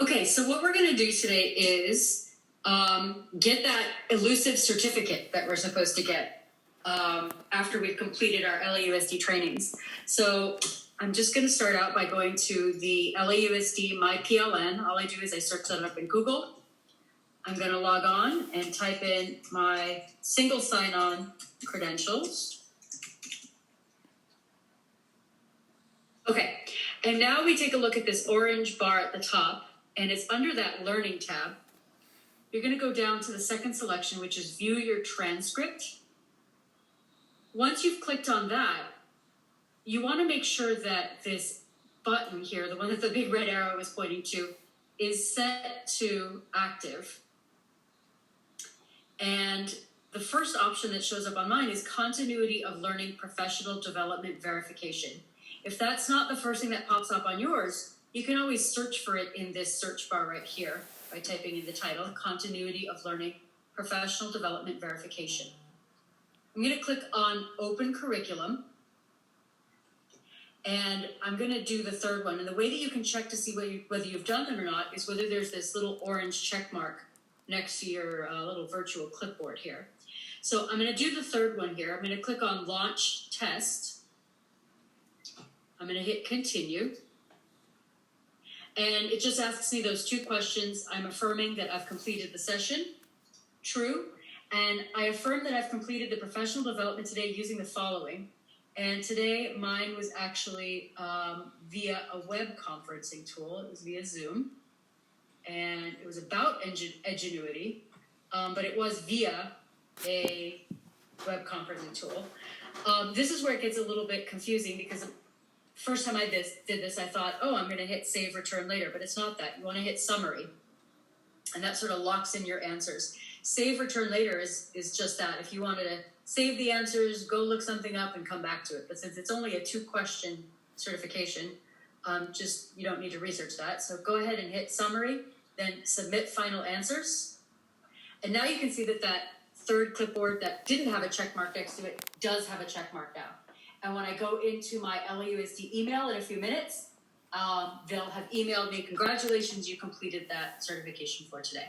Okay, so what we're going to do today is get that elusive certificate that we're supposed to get after we've completed our LAUSD trainings. So I'm just going to start out by going to the LAUSD My PLN. All I do is I search that up in Google. I'm going to log on and type in my single sign-on credentials. Okay, and now we take a look at this orange bar at the top, and it's under that Learning tab. You're going to go down to the second selection, which is View Your Transcript. Once you've clicked on that, you want to make sure that this button here, the one that the big red arrow is pointing to, is set to active. And the first option that shows up on mine is Continuity of Learning Professional Development Verification. If that's not the first thing that pops up on yours, you can always search for it in this search bar right here by typing in the title, Continuity of Learning Professional Development Verification. I'm going to click on Open Curriculum, and I'm going to do the third one. And the way that you can check to see whether you've done them or not is whether there's this little orange check mark next to your little virtual clipboard here. So I'm going to do the third one here. I'm going to click on Launch Test. I'm going to hit Continue. And it just asks me those two questions. I'm affirming that I've completed the session. True. And I affirm that I've completed the professional development today using the following. And today mine was actually via a web conferencing tool. It was via Zoom. And it was about Edgenuity, but it was via a web conferencing tool. This is where it gets a little bit confusing because first time I did this, I thought, oh, I'm going to hit Save Return Later, but it's not that. You want to hit Summary, and that sort of locks in your answers. Save Return Later is just that. If you wanted to save the answers, go look something up and come back to it. But since it's only a 2-question certification, you don't need to research that. So go ahead and hit Summary, then Submit Final Answers. And now you can see that that third clipboard that didn't have a check mark next to it does have a check mark now. And when I go into my LAUSD email in a few minutes, they'll have emailed me, congratulations, you completed that certification for today.